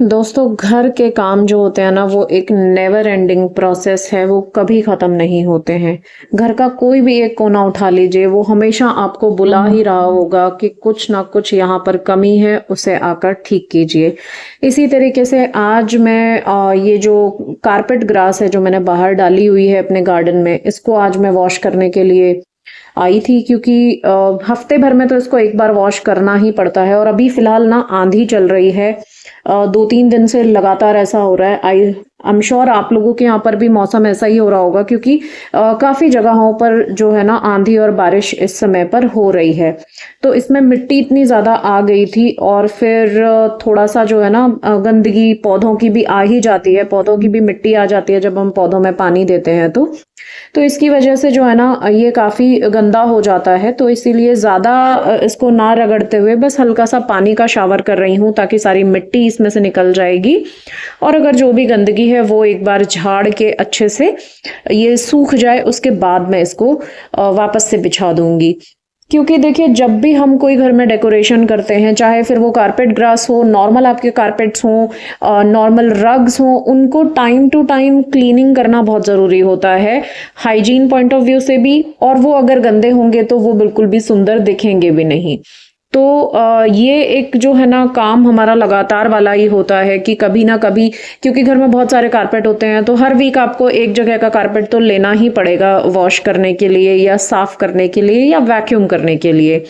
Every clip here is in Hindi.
दोस्तों, घर के काम जो होते हैं ना वो एक नेवर एंडिंग प्रोसेस है। वो कभी खत्म नहीं होते हैं। घर का कोई भी एक कोना उठा लीजिए, वो हमेशा आपको बुला ही रहा होगा कि कुछ ना कुछ यहाँ पर कमी है, उसे आकर ठीक कीजिए। इसी तरीके से आज मैं ये जो कारपेट ग्रास है जो मैंने बाहर डाली हुई है अपने गार्डन में, इसको आज मैं वॉश करने के लिए आई थी, क्योंकि हफ्ते भर में तो इसको एक बार वॉश करना ही पड़ता है। और अभी फिलहाल ना आंधी चल रही है, 2-3 दिन से लगातार ऐसा हो रहा है। आई एम श्योर आप लोगों के यहाँ पर भी मौसम ऐसा ही हो रहा होगा, क्योंकि काफी जगहों पर जो है ना आंधी और बारिश इस समय पर हो रही है। तो इसमें मिट्टी इतनी ज्यादा आ गई थी, और फिर थोड़ा सा जो है ना गंदगी पौधों की भी आ ही जाती है। पौधों की भी मिट्टी आ जाती है जब हम पौधों में पानी देते हैं तो इसकी वजह से जो है ना ये काफी गंदा हो जाता है। तो इसीलिए ज्यादा इसको ना रगड़ते हुए बस हल्का सा पानी का शावर कर रही हूँ, ताकि सारी मिट्टी इसमें से निकल जाएगी। और अगर जो भी गंदगी है वो एक बार झाड़ के अच्छे से ये सूख जाए, उसके बाद मैं इसको वापस से बिछा दूंगी। क्योंकि देखिए, जब भी हम कोई घर में डेकोरेशन करते हैं, चाहे फिर वो कारपेट ग्रास हो, नॉर्मल आपके कारपेट्स हो, नॉर्मल रग्स हो, उनको टाइम टू टाइम क्लीनिंग करना बहुत ज़रूरी होता है, हाइजीन पॉइंट ऑफ व्यू से भी। और वो अगर गंदे होंगे तो वो बिल्कुल भी सुंदर दिखेंगे भी नहीं। तो ये एक जो है ना काम हमारा लगातार वाला ही होता है कि कभी ना कभी, क्योंकि घर में बहुत सारे कारपेट होते हैं, तो हर वीक आपको एक जगह का कारपेट तो लेना ही पड़ेगा वॉश करने के लिए, या साफ करने के लिए, या वैक्यूम करने के लिए।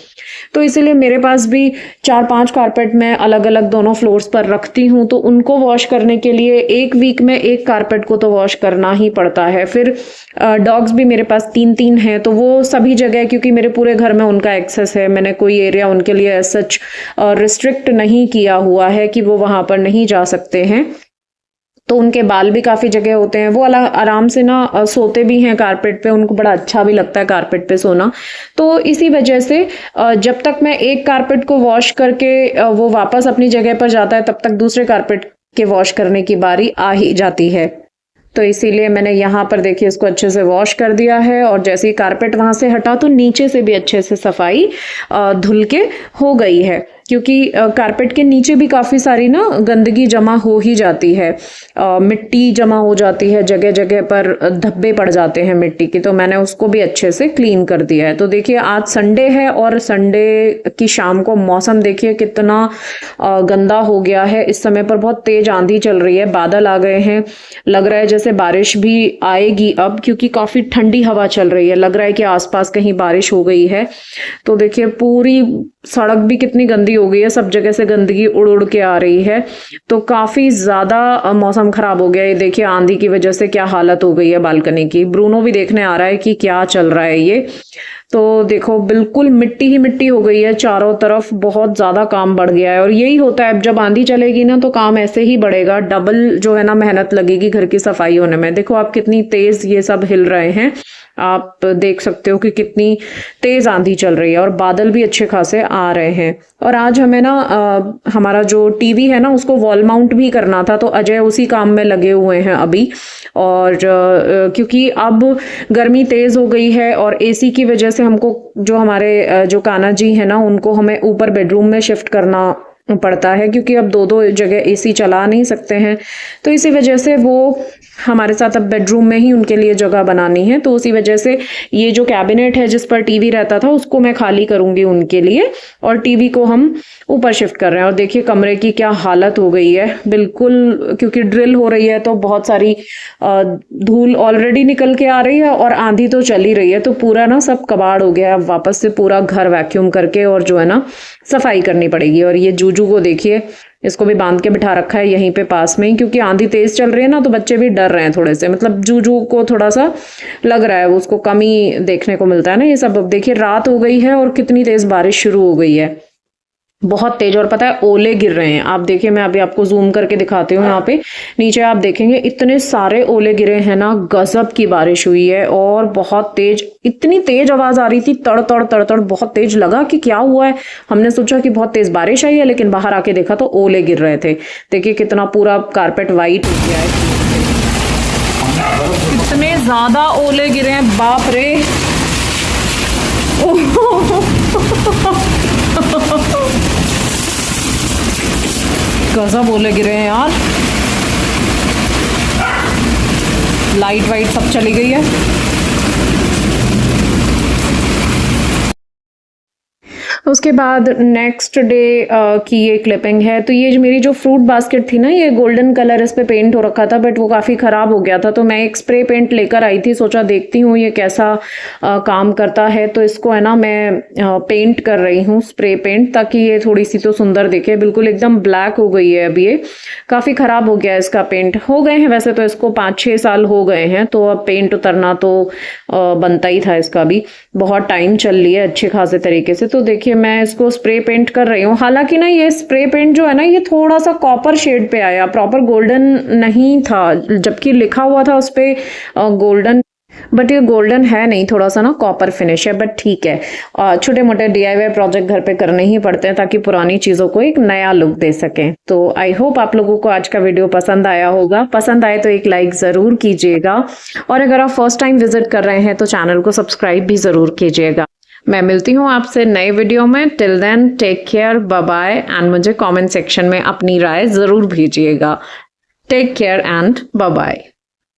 तो इसीलिए मेरे पास भी 4-5 कारपेट मैं अलग अलग दोनों फ्लोर्स पर रखती हूँ। तो उनको वॉश करने के लिए एक वीक में एक कारपेट को तो वॉश करना ही पड़ता है। फिर डॉग्स भी मेरे पास 3-3 हैं, तो वो सभी जगह, क्योंकि मेरे पूरे घर में उनका एक्सेस है, मैंने कोई एरिया उनके लिए सच रिस्ट्रिक्ट नहीं किया हुआ है कि वो वहां पर नहीं जा सकते हैं। तो उनके बाल भी काफी जगह होते हैं, वो आराम से ना सोते भी हैं कारपेट पे, उनको बड़ा अच्छा भी लगता है कारपेट पे सोना। तो इसी वजह से जब तक मैं एक कारपेट को वॉश करके वो वापस अपनी जगह पर जाता है, तब तक दूसरे कारपेट के वॉश करने की बारी आ ही जाती है। तो इसीलिए मैंने यहाँ पर देखिए इसको अच्छे से वॉश कर दिया है, और जैसे ही कारपेट वहां से हटा तो नीचे से भी अच्छे से सफाई धुल के हो गई है। क्योंकि कारपेट के नीचे भी काफी सारी ना गंदगी जमा हो ही जाती है, मिट्टी जमा हो जाती है, जगह जगह पर धब्बे पड़ जाते हैं मिट्टी के। तो मैंने उसको भी अच्छे से क्लीन कर दिया है। तो देखिए, आज संडे है, और संडे की शाम को मौसम देखिए कितना गंदा हो गया है। इस समय पर बहुत तेज आंधी चल रही है, बादल आ गए हैं, लग रहा है जैसे बारिश भी आएगी अब, क्योंकि काफी ठंडी हवा चल रही है। लग रहा है कि आसपास कहीं बारिश हो गई है। तो देखिए, पूरी सड़क भी कितनी गंदी हो गई है, सब जगह से गंदगी उड़ उड़ के आ रही है। तो काफी ज्यादा मौसम खराब हो गया है। देखिए, आंधी की वजह से क्या हालत हो गई है बालकनी की। ब्रूनो भी देखने आ रहा है कि क्या चल रहा है ये। तो देखो, बिल्कुल मिट्टी ही मिट्टी हो गई है चारों तरफ, बहुत ज्यादा काम बढ़ गया है। और यही होता है, जब आंधी चलेगी ना तो काम ऐसे ही बढ़ेगा, डबल जो है ना मेहनत लगेगी घर की सफाई होने में। देखो आप कितनी तेज ये सब हिल रहे हैं, आप देख सकते हो कि कितनी तेज आंधी चल रही है, और बादल भी अच्छे खासे आ रहे हैं। और आज हमें ना हमारा जो टीवी है ना उसको वॉल माउंट भी करना था, तो अजय उसी काम में लगे हुए हैं अभी। और क्योंकि अब गर्मी तेज हो गई है, और एसी की वजह से हमको जो हमारे जो कान्हा जी है ना, उनको हमें ऊपर बेडरूम में शिफ्ट करना पड़ता है, क्योंकि अब दो जगह एसी चला नहीं सकते हैं। तो इसी वजह से वो हमारे साथ अब बेडरूम में ही उनके लिए जगह बनानी है। तो उसी वजह से ये जो कैबिनेट है जिस पर टीवी रहता था उसको मैं खाली करूंगी उनके लिए, और टीवी को हम ऊपर शिफ्ट कर रहे हैं। और देखिए कमरे की क्या हालत हो गई है बिल्कुल, क्योंकि ड्रिल हो रही है तो बहुत सारी धूल ऑलरेडी निकल के आ रही है, और आंधी तो चल ही रही है। तो पूरा ना सब कबाड़ हो गया है। अब वापस से पूरा घर वैक्यूम करके और जो है ना सफाई करनी पड़ेगी। और ये जूजू को देखिए, इसको भी बांध के बिठा रखा है यहीं पे पास में ही, क्योंकि आंधी तेज चल रही है ना, तो बच्चे भी डर रहे हैं थोड़े से। मतलब जूजू को थोड़ा सा लग रहा है, उसको कमी देखने को मिलता है ना ये सब। अब देखिए, रात हो गई है और कितनी तेज बारिश शुरू हो गई है, बहुत तेज। और पता है ओले गिर रहे हैं। आप देखिए, मैं अभी आपको जूम करके दिखाती हूँ। यहाँ पे नीचे आप देखेंगे इतने सारे ओले गिरे हैं ना, गजब की बारिश हुई है, और बहुत तेज, इतनी तेज आवाज आ रही थी, तड़ तड़ तड़ तड़, बहुत तेज। लगा कि क्या हुआ है, हमने सोचा कि बहुत तेज बारिश आई है, लेकिन बाहर आके देखा तो ओले गिर रहे थे। देखिए कितना पूरा कारपेट वाइट हो गया है, इतने ज्यादा ओले गिरे हैं, बाप रे। गजब ओले गिरे हैं यार। लाइट वाइट सब चली गई है। उसके बाद नेक्स्ट डे की ये क्लिपिंग है। तो ये जो मेरी जो फ्रूट बास्केट थी ना, ये गोल्डन कलर इस पे पेंट हो रखा था, बट वो काफ़ी ख़राब हो गया था। तो मैं एक स्प्रे पेंट लेकर आई थी, सोचा देखती हूँ ये कैसा काम करता है। तो इसको है ना मैं पेंट कर रही हूँ, स्प्रे पेंट, ताकि ये थोड़ी सी तो सुंदर दिखे। बिल्कुल एकदम ब्लैक हो गई है अब ये, काफ़ी ख़राब हो गया इसका पेंट। हो गए हैं वैसे तो इसको 5-6 साल हो गए हैं, तो अब पेंट उतरना तो बनता ही था इसका भी। बहुत टाइम चल रही है अच्छे खासे तरीके से। तो देखिए मैं इसको स्प्रे पेंट कर रही हूँ। हालांकि ना ये स्प्रे पेंट जो है ना, ये थोड़ा सा कॉपर शेड पे आया, प्रॉपर गोल्डन नहीं था, जबकि लिखा हुआ था उस पे गोल्डन, बट ये गोल्डन है नहीं, थोड़ा सा ना कॉपर फिनिश है। बट ठीक है, छोटे मोटे DIY प्रोजेक्ट घर पे करने ही पड़ते हैं ताकि पुरानी चीज़ों को एक नया लुक दे सकें। तो आई होप आप लोगों को आज का वीडियो पसंद आया होगा। पसंद आए तो एक लाइक ज़रूर कीजिएगा, और अगर आप फर्स्ट टाइम विजिट कर रहे हैं तो चैनल को सब्सक्राइब भी ज़रूर कीजिएगा। मैं मिलती हूँ आपसे नए वीडियो में। Till then take care, bye bye, and मुझे कमेंट सेक्शन में अपनी राय ज़रूर भेजिएगा। Take care and bye bye.